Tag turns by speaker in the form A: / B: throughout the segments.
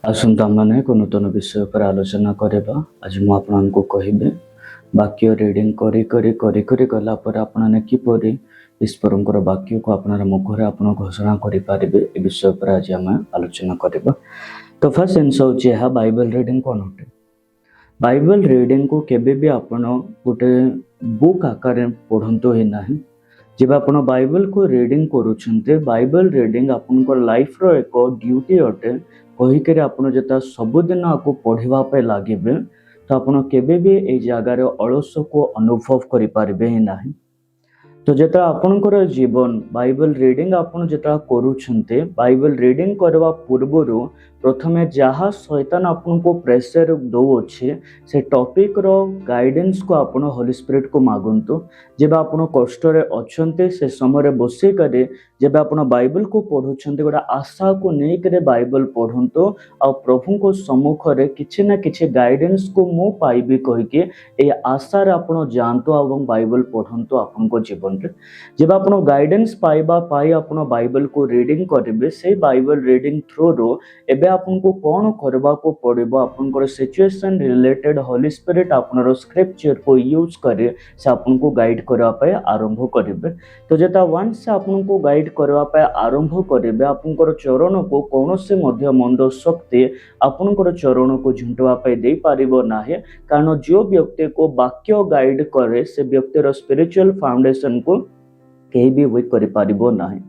A: आसंता माने को नूतन विषय पर आलोचना करबा। आज मु आपनको कहबे वाक्य रीडिंग करी करी करी करी गला पर आपने किपरि ईश्वरंकर वाक्य को आपनार मुखरे आपण घोषणा करि पारिबे ए विषय पर आज हम आलोचना करबा। तो फर्स्ट जिनस होची है बाइबल रीडिंग कोन होते। बाइबल रीडिंग को केबे भी आपण गोटे बुक आकार पढ़ंतो ही नाही। जब आपण बाइबल को रीडिंग करूछन्ते बाइबल रीडिंग आपनकर लाइफ रो एक ड्यूटी अटे कहिकर आपण जता सबुदिन आपको पढ़िबा पे लागिबे तो आपण केबे भी ए जगार अलस को अनुभव करि पारिबे ही नाही। तो जेता आपनकर जीवन बाइबल रीडिंग आपण जेता करूछन्ते बाइबल रीडिंग करवा पूर्वरु प्रथमे जहाँ शैतान आपन को प्रेशर दो अच्छे से टॉपिक रो गाइडेंस को आपण होली स्पिरिट को मागंतु। जब आपण कष्ट रे अछन्ते से समय बसी करे जब आपण बाइबल को पढ़ुछन्ते गोटा आशा को नहीं करे बाइबल पढ़ंतु आ प्रभु को सम्मुख रे किछि ना किछि गाइडेंस को मु पाइबी कहि के ए आशा रे आपण जानतो एवं बाइबल पढ़ंतु आपन को जीवन रे। जब आपण गाइडेंस पाइबा पाई आपण बाइबल को रीडिंग करबे से बाइबल रीडिंग थ्रू रो एबे आपनको कौन करबा को पड़िबो आपनकर सिचुएशन रिलेटेड होली स्पिरिट आपनर स्क्रिप्चर को यूज करे से आपनको गाइड करबा पे आरंभ करिवे। तो जेता वंस से आपनको गाइड करबा पे आरंभ करिवे आपनकर चरण को कौनसे मध्य मंद शक्ति आपनकर चरण को झुंटवा पे दे पारिबो नाही। कारण जो व्यक्ति को वाक्य गाइड करे से व्यक्तिर स्पिरिचुअल फाउंडेशन को केही भी वीक करि पारिबो नाही।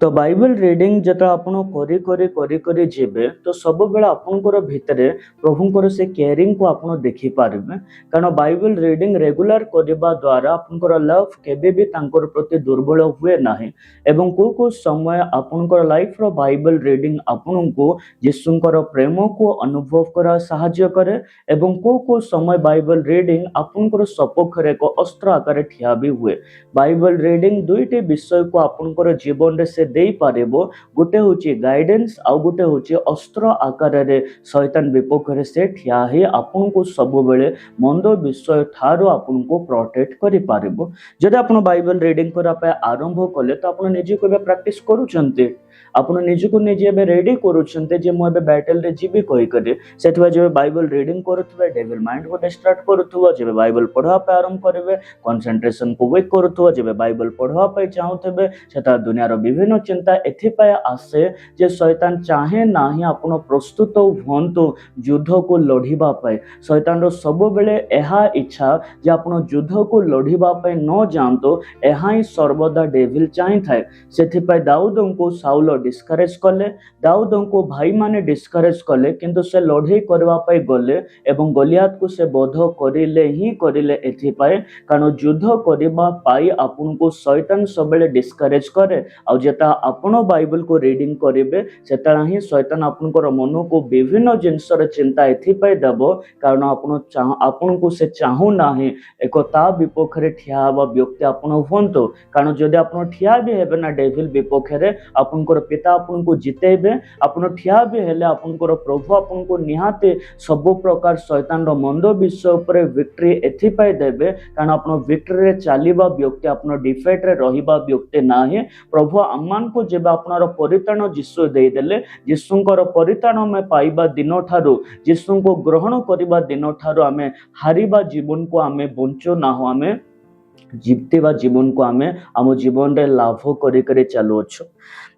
A: तो बाइबल रीडिंग जता आपण करी करी करी करी जेबे तो सब बेला आपनकर भितरे प्रभुंकर से केयरिंग को आपण देखि पारिबे। कारण बाइबल रीडिंग रेगुलर करबा द्वारा आपनकर लव केबे भी तांकर प्रति दुर्बल हुए नाही। एवं को समय आपनकर लाइफ रो बाइबल रीडिंग आपनको यीशुंकर प्रेम को अनुभव करा सहाय्य करे। एवं को समय बाइबल रीडिंग आपनकर सपक्षरे को अस्त्र आकार ठिया भी हुए। बाइबल रीडिंग दुईटी विषय को आपनकर जीवन रे से दे पारेबो। गोटे होची गाइडेंस आ गोटे होची अस्त्र आकार रे शैतान विपक्ष से ठिया हे आपन को सब बेले मंद विषय ठारो आपन को प्रोटेक्ट करि पारेबो। जदि आपन बाइबल रीडिंग करा पे आरंभ कले तो आपन निजे को प्रैक्टिस करूछन्ते आपन निजे को निजे बे रेडी करूछन्ते जे मो बे बैटल रे जीबी कहि करे सेठवा जे बाइबल रीडिंग करथबे डेविल माइंड को डिस्ट्रैक्ट करथबो। जे बाइबल पढ़ा पे आरंभ करबे कंसंट्रेशन को वीक करथबो। जे बाइबल पढ़ा पे चाहथबे सेता दुनिया रो विभिन्न चिंता एथिपाय आसे जे शैतान चाहे नाही आपण प्रस्तुत हुंतु युद्ध को लढिबा पाए। शैतान रो सब बेले एहा इच्छा जे आपण युद्ध को लढिबा पाए न जानतो एहा ही सर्वदा डेविल चाहि थाए। सेथिपाय दाऊद को साउल डिस्करेज कले दाऊद को भाई माने डिस्करेज कले किंतु से लढई करबा पाए गले एवं गलियात को से बोध करिले ही करिले एथिपाय कारण युद्ध करबा पाई आपण को शैतान सब बेले डिस्करेज करे। आ जेता आपण बाइबल को रीडिंग करेंगे सेता ही शैतान आपनकर मन को विभिन्न जिनसर चिंता एथिपाई देबो कारण आपण को से चाहू नाही एक ता विपक्ष रे ठिया हवा व्यक्ति आपण होंतो। कारण जदि आपण ठिया भी हेबे ना डेविल विपक्ष रे आपनकर पिता आपण को जितेबे आपण ठिया भी हेले आपनकर प्रभु आपण को निहाते सब प्रकार शैतान रो मंद विषय ऊपर विक्ट्री एथिपाई देबे। कारण आपण विक्ट्री रे चालीबा व्यक्ति आपण डिफेट रे रहिबा व्यक्ति नाही। प्रभु आमान को जब आपनार परिताण जीशु देदेले जीशुंकर परिताण में पाइबा दिन ठारू जीशु को ग्रहण करबा दिन ठारू आमे हारिबा जीवन को आमे बंचो ना हो आमे जीवतेबा जीवन को आमे आम जीवन रे लाभ करी करी चालू अच्छो।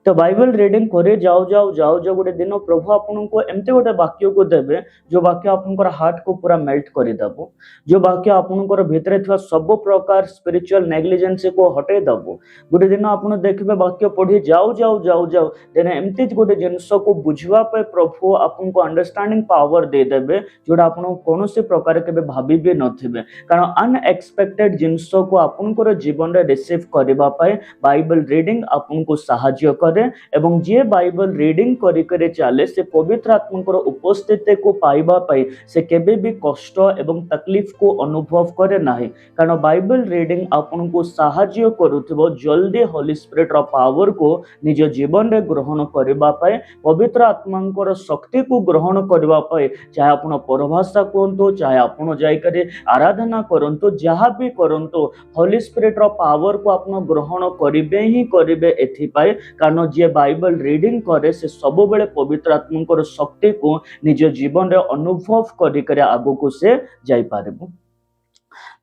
A: तो बाइबल रीडिंग करे जाओ जाओ जाओ जाओ गोटे दिन प्रभु आपन को एमते गोटे वाक्य को देबे जो वाक्य आपनकर हार्ट को पूरा मेल्ट करि दबो। जो वाक्य आपनकर भितरे थिवा सब प्रकार स्पिरिचुअल नेग्लिजेंस को हटे दबो। गोटे दिन आपन देखबे वाक्य पढ़ी जाओ जाओ जाओ जाओ देने एमते गोटे जिंस को बुझवा पे प्रभु आपन को अंडरस्टैंडिंग पावर दे देबे जोडा आपन कोनोसे प्रकार के भाबी भी नथिबे। कारण अनएक्सपेक्टेड जिंस को आपनकर जीवन रे रिसीव करबा पाए बाइबल रीडिंग आपन को सहाय्य करे। एवं जे बाइबल रीडिंग करी करे चले से पवित्र आत्मा उपस्थिति को पाइबा पाई से केबे भी कष्ट एवं तकलीफ को अनुभव करे नाही। कारण बाइबल रीडिंग आपन को सहाय्य करूथिबो जल्दी होली स्पिरिट रो पावर को निज जीवन रे ग्रहण करबा पाए पवित्र आत्मांकर शक्ति को ग्रहण करबा पाए चाहे आपण परभाषा कोंतो चाहे आपण जाई करे आराधना करंतो जहाँ भी करंतो होली स्पिरिट रो पावर को आपण ग्रहण करिवे ही करिवे एथिपाई कारण जे बाइबल रीडिंग करे से सब बेले पवित्र आत्मा शक्ति को निज जीवन रे अनुभव करि करे आगु को से जाई पारिबो।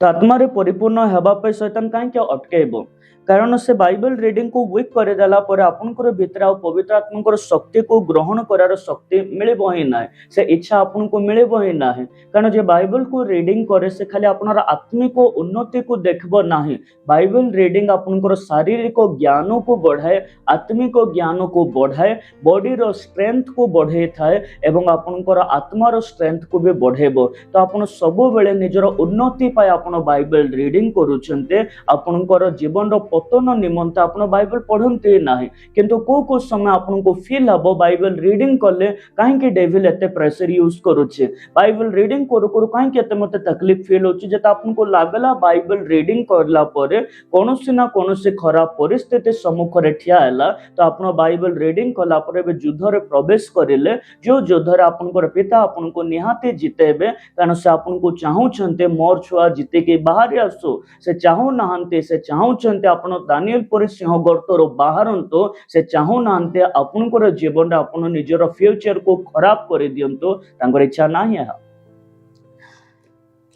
A: तो आत्मा रे परिपूर्ण हेबा पे शैतान काहे अटकेबो कारण से बाइबल रीडिंग को वीक कर देला पर आपनकर भीतर पवित्र आत्मा शक्ति को ग्रहण करार शक्ति मिलबो ही ना से इच्छा आपन को मिलबो ही ना कारण जे बाइबल को रीडिंग करे से खाली आपनर आत्मिक उन्नति को देखबो नाही। बाइबल रीडिंग आपनकर शारीरिक ज्ञान को बढ़ाए आत्मिक ज्ञान को बढ़ाए बॉडी रो स्ट्रेंथ को बढ़ाई थाए एवं आपनकर आत्मार स्ट्रेंथ को भी बढ़ेबो। तो आपन सब बेले निजर उन्नति पाए आपन बाइबल रीडिंग करूछन्ते आपनकर जीवन रो पतन निमंत आपन बाइबल पढ़ते ना किंतु को समय आपन को फील हबो बाइबल रीडिंग करले कहीं डेविल एते प्रेशर यूज करूछे बाइबल रीडिंग करू करू कहीं एते मते तकलीफ फील होची जेता आपन को लागला बाइबल रीडिंग करला परे कोनोसी ना कोनोसी खराब परिस्थिति सम्मुख रे ठिया हैला तो आपन बाइबल रीडिंग करला परे बे युद्ध रे प्रवेश करिले जो युद्ध रे आपन को पिता आपन को निहाते जितेबे कारण से आपन को चाहू छनते मोर छुआ जिते के बाहर आसो से चाहू नहांते से चाहू छनते आपण दानियल पर सिंह गर्तर बाहरंतो से चाहू नांते आपनकर जीवन आपन निजर फ्यूचर को खराब कर दियंतो तांकर इच्छा नाही है।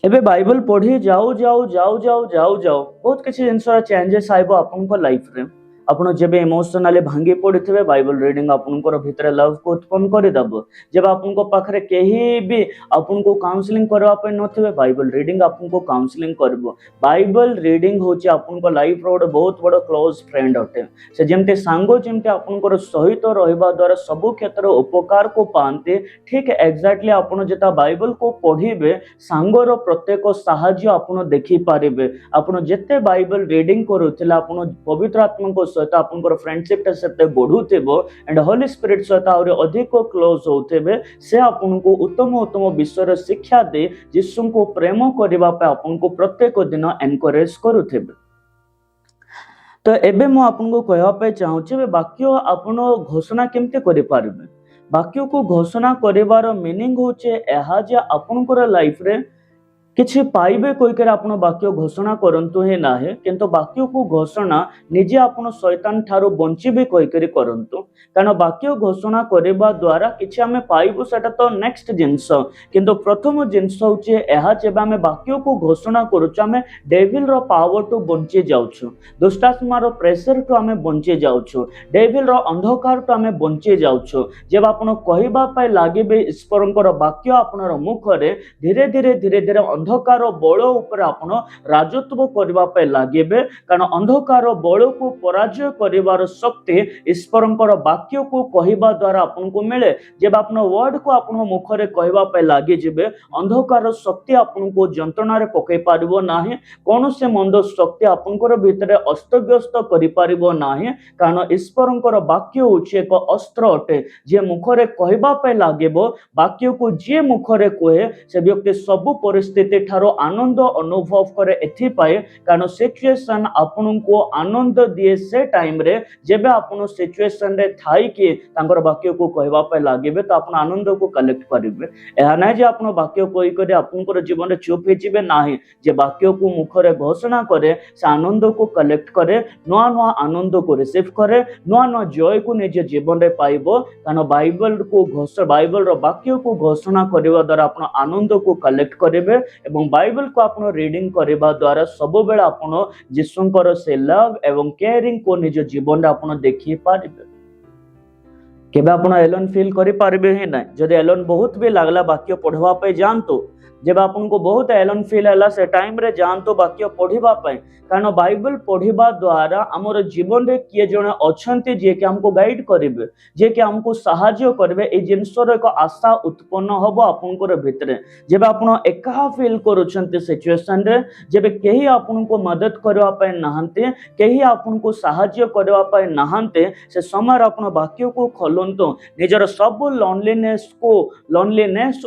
A: एबे बाइबल पढ़ी जाओ जाओ जाओ जाओ जाओ जाओ बहुत किसी जिनस चेंजेस आइबो आपन लाइफ रे आपण जेबे इमोशनली भांगी पड़े बाइबल रीडिंग आपनकर भीतर लव को उत्पन्न कर दब जब आपन को पाखरे केही भी आपन को काउंसलिंग करबा पे नथिबे बाइबल रीडिंग आपन को काउंसलिंग करबो। बाइबल रीडिंग होची आपन को लाइफ रो बहुत बड़ क्लोज फ्रेंड अटे से जेमते सांगो जेमते आपनकर सहित रहबा द्वारा सब क्षेत्र उपकार को पाते ठीक एग्जैक्टली आपन जेता बाइबल को पढ़िबे सांगोर प्रत्येक साहाय्य आपन देखि पारिबे। आपन जेते बाइबल रीडिंग करूथिला आपन पवित्र आत्मा को सहित आपनकर फ्रेंडशिप टा सेते बढ़ुथेबो एंड होली स्पिरिट सहित और अधिक क्लोज होथेबे से आपन को उत्तम उत्तम विषय शिक्षा दे यीशु को प्रेम करबा पे आपन को प्रत्येक दिन एनकरेज करूथेबे। तो एबे मु आपन को कहबा पे चाहू छी वाक्य आपन घोषणा केमते करि पारबे। वाक्य को घोषणा करिवार मीनिंग होचे एहा जे आपनकर लाइफ रे किछि पाइबे कहिकर आपण वाक्य घोषणा करंतु हे नाहे किंतु वाक्य को घोषणा निजे आपण शैतान ठारो बंचिबे कहिकर करंतु कारण वाक्य घोषणा करबा द्वारा किछि हमें पाइबो सेटा तो नेक्स्ट जिंस किंतु प्रथम जिंस होचे एहा जेबा हमें वाक्य को घोषणा करूछ हमें डेविल रो पावर टू बंची जाउछु दुष्टात्मा रो प्रेशर टू हमें बंची जाउछु डेविल रो अंधकार टू हमें बंची जाउछु जेबा आपण कहिबा पय लागिबे ईश्वरंकर वाक्य आपनर मुख रे धीरे धीरे धीरे धीरे अंधकार बल उपर आपण राजत्व करबा पे लागिबे कारण अंधकार बल को पराजय करिवार शक्ति ईश्वरंकर वाक्य को कहिबा द्वारा आपन को मिले जब आपन वर्ड को आपन मुख रे कहिबा पे लागि जिबे अंधकार शक्ति आपन को जंत्रणा रे पकई पारिबो नाही कोन से मंद शक्ति आपनकर भीतर अस्तव्यस्त करि पारिबो नाही कारण ईश्वरंकर वाक्य होछि एक अस्त्र अटे जे मुख रे कहिबा पे लागिबो वाक्य को जे मुख रे कहे से व्यक्ति सब परिस्थिति ठारो आनंद अनुभव करे एथि पाए कारण सिचुएशन आपन को आनंद दिए से टाइम रे जेबे आपन सिचुएशन रे थाई के तांकर वाक्य को कहबा पे लागिबे तो आपन आनंद को कलेक्ट करिवे एहा नै जे आपन वाक्य कोई करे आपनकर जीवन रे चुप हेजिबे नाही जे वाक्य को मुख रे घोषणा करे से आनंद को कलेक्ट करे नवा नवा आनंद को रिसीव करे नवा नवा जॉय को निज जीवन रे पाइबो कारण बाइबल को घोषणा बाइबल रो वाक्य को घोषणा करबा द्वारा आपन आनंद को कलेक्ट करिवे एवं बाइबल को आपन रीडिंग करबा द्वारा सब बेला आपन यीशुंकर से लव एवं केयरिंग को निज जीवन रे आपन देखि पारिबे। केबे आपन एलोन फील करि पारिबे ही नै जदि एलोन बहुत भी लागला वाक्य पढ़वा पे जानतो जब आपन को बहुत एलोन फील हैला से टाइम रे जानतो वाक्य पढ़िबा पे कारण बाइबल पढ़िबा द्वारा हमर जीवन रे किए जने अछंती जे कि हमको गाइड करिवे जे कि हमको सहायता करिवे ए जिंसर एक आशा उत्पन्न हबो आपनकर भितरे जब आपन एका फील करूछंती सिचुएशन रे जब केही आपन को मदद करबा पे नहंते केही आपन को सहायता करबा पे नहंते से समय आपन वाक्य को खोलंतो निजर सब लोनलीनेस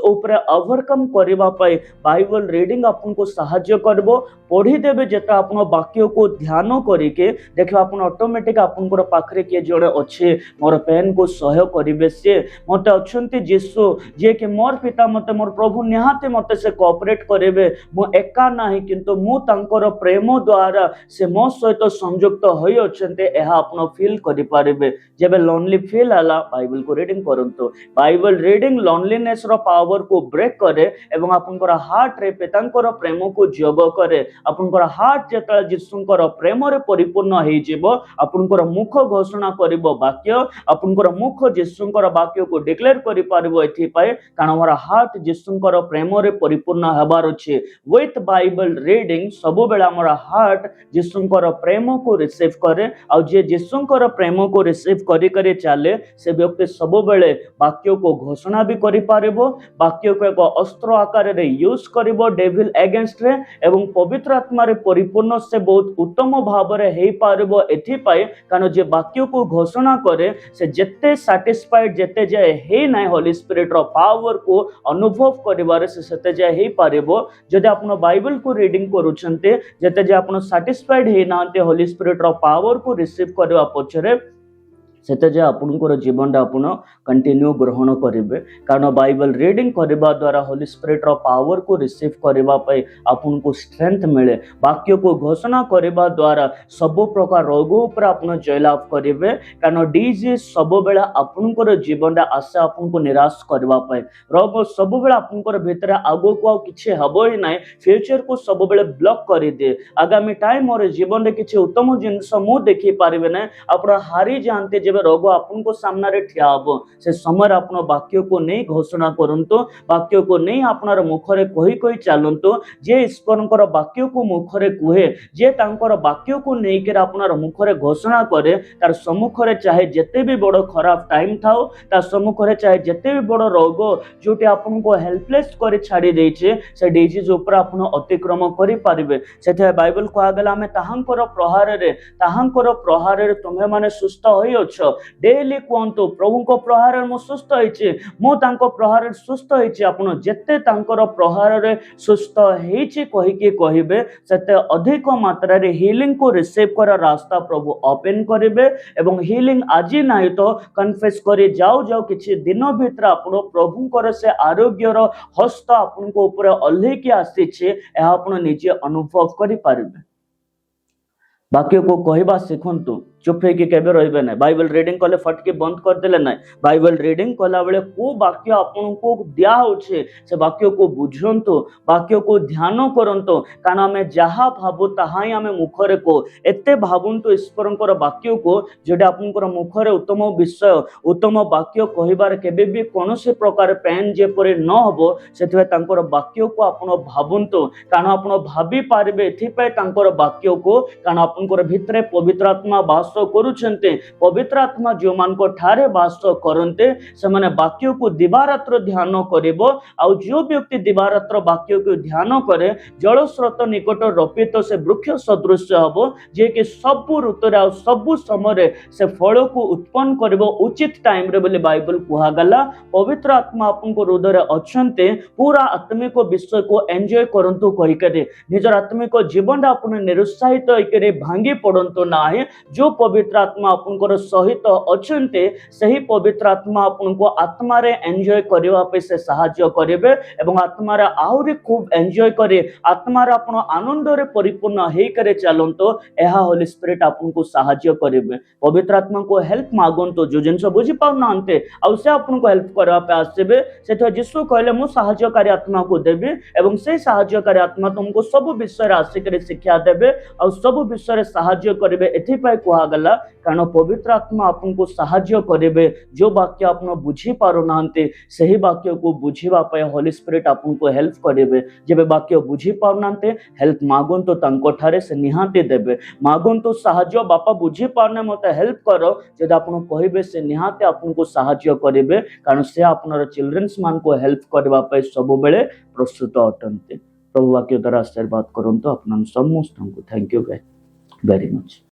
A: ऊपर ओवरकम करबा पाई बाइबल रीडिंग आपको साहाय्य करबो पढ़ी देबे जेता आपण वाक्य को ध्यान करिके देखो आपण ऑटोमेटिक आपनकर पाखरे के जड़े अच्छे मोर पेन को सहयोग करिवे से मते अछंती जीसु जे कि मोर पिता मते मोर प्रभु निहाते मते से कोऑपरेट करेबे मु एका नाही किंतु मु तांकर प्रेम द्वारा से मो सहित संयुक्त होई अछंते एहा आपण फील करि पारिबे जेबे लोनली फील आला बाइबल को रीडिंग करंतो बाइबल रीडिंग लोनलीनेस रो पावर को ब्रेक करे एवं आपनकर हार्ट रे पितांकर प्रेम को जोग करे आपनकर हार्ट जेता जीसुंकर प्रेम रे परिपूर्ण हेइ जेबो आपनकर मुख घोषणा करिवो वाक्य आपनकर मुख जीसुंकर वाक्य को डिक्लेयर करि पारिबो एथि पाए कारण हमर हार्ट जीसुंकर प्रेम रे परिपूर्ण हेबार अछि विथ बाइबल रीडिंग सब बेला हमर हार्ट जीसुंकर प्रेम को रिसीव करे आ जे जीसुंकर प्रेम को रिसीव करि करि चाले से व्यक्ति सब बेले वाक्य को घोषणा भी करि पारिबो वाक्य को एक अस्त्र आकार रे यूज करिवो डेविल अगेंस्ट रे एवं पवित्र आत्मा रे परिपूर्ण से बहुत उत्तम भाव रे हेइ पारिबो एथि पाए कारण जे वाक्य को घोषणा करे से जेते सैटिस्फाइड जेते जाय हे नै होली स्पिरिट रो पावर को अनुभव करिवारे से सेते जाय हे पारिबो जदि आपण बाइबल को रीडिंग करूछन्ते जेते जे आपण सैटिस्फाइड हे नाते होली स्पिरिट रो पावर को रिसीव करबा पछरे सेते जे आपनकर जीवन आपण कंटिन्यू ग्रहण करिवे कारण बाइबल रीडिंग करबा द्वारा होली स्पिरिट रो पावर को रिसीव करबा पई आपन को स्ट्रेंथ मिले वाक्य को घोषणा करबा द्वारा सब प्रकार रोग ऊपर आपण जयलाभ करिवे कारण डिजीज सब बेला आपनकर जीवन रे आशा आपन को निराश करबा पई रोग सब बेला आपनकर भीतर आगो को किछि हबो ही नै फ्यूचर को सब बेला ब्लॉक करि दे आगामी टाइम और जीवन रे किछि उत्तम जिंस मु देखि पारिबे नै आपण हारी जानते जेबे रोग आपन को सामने रे ठिया हबो से समय आपन वाक्य को नहीं घोषणा करंतो वाक्य को नहीं आपनार मुखरे कहि चलंतो जे ईश्वरंकर वाक्य को मुखरे कुहे जे तांकर वाक्य को नहीं के आपनार मुखरे घोषणा करे तार सम्मुखरे चाहे जेते भी बड़ खराब टाइम थाओ तार सम्मुखरे चाहे जेते भी बड़ रोग जोटी आपन को हेल्पलेस करे छाड़ी देछे से डिजीज ऊपर आपन अतिक्रम करि पारिबे सेथे बाइबल को गेला हमें ताहांकर प्रहार रे तुम्हे माने सुस्थ होई अछो डेली कहतु प्रभु को प्रहार मु सुस्थ होइछि मु तांको प्रहार सुस्थ होइछि आपण जेते तांकर प्रहार रे सुस्थ हेछि कहि के कहिबे सेते अधिक मात्रा रे हीलिंग को रिसीव कर रास्ता प्रभु ओपन करिवे एवं हीलिंग आजि नाही तो कन्फेस करि जाऊ किछि दिन भीतर आपण प्रभु कर से आरोग्य रो हस्त आपण को ऊपर अल्हे के आसीछि एहा आपण निजे अनुभव करि पारिबे वाक्य को कहबा सिखंतु चुप है कि केबे रहिबे नै बाइबल रीडिंग कले फटके बंद कर देले नै बाइबल रीडिंग कला बेले को वाक्य आपन को दिया होछे से वाक्य को बुझंतो वाक्य को ध्यान करंतो कारण हमें जहा भाबो ताहाई हमें मुखरे को एते भाबुंतो ईश्वरंकर वाक्य को जेडा आपनकर मुखरे उत्तम विषय उत्तम वाक्य कहिबार केबे भी कोनोसे प्रकार पेन जे परे न हबो सेथवे तांकर वाक्य को आपन भाबुंतो कारण आपन भाबी पारिबे एथि पे तांकर वाक्य को कारण आपनकर भितरे पवित्र आत्मा बास करूछन्ते पवित्र आत्मा जो मान को ठारे वास करन्ते से माने वाक्य को दिवारात्र ध्यान करिवो आ जो व्यक्ति दिवारात्र वाक्य को ध्यान करे जल स्रोत निकट रोपित से वृक्ष सदृश हबो जे कि सब ऋतु रे सब समय से फल को उत्पन्न करिवो उचित टाइम रे बोले बाइबल कुहा गला पवित्र आत्मा आपन को हृदय रे अछन्ते पूरा आत्मिक विषय को एन्जॉय करंतु कहि करे निजर आत्मिक जीवन आपन निरुत्साहित होइकरे भांगी पड़ंतु नाही जो पवित्र आत्मा आपनकर सहित अछन्ते सही पवित्र आत्मा आपनको आत्मा रे एन्जॉय करबा पे से सहाय्य करिवे एवं आत्मा रे आउरी खूब एन्जॉय करे आत्मा रे आपण आनंद रे परिपूर्ण हेइ करे चलंतो एहा होली स्पिरिट आपनको सहाय्य करिवे पवित्र आत्मा को हेल्प मागंतो जो जिंस बुझी पाउनांते आ से आपनको हेल्प करबा पे आसीबे सेतो यीशु कहले मु सहाय्यकारी आत्मा को देबे एवं से सहाय्यकारी आत्मा तुमको सब विषय रे आसी करे शिक्षा देबे आ सब विषय रे सहाय्य करिवे एथि पय कुहा गला कारण पवित्र आत्मा आपको सहाय्य करेबे जो वाक्य आप बुझी पारो नांते सही वाक्य को बुझीबा पय होली स्पिरिट आपको हेल्प करेबे जेबे वाक्य बुझी पारो नांते हेल्प मागोन तो तांको ठारे से निहाते देबे मागोन तो सहाय्य बापा बुझी पारने मते हेल्प करो जद आपन कहिबे से निहाते आपको सहाय्य करेबे कारण से आपनर चिल्ड्रन्स मान को हेल्प करबा पय सब बेले प्रस्तुत अटंते प्रभु वाक्य द्वारा आशीर्वाद करंतो आपन समस्त को थैंक यू वेरी मच।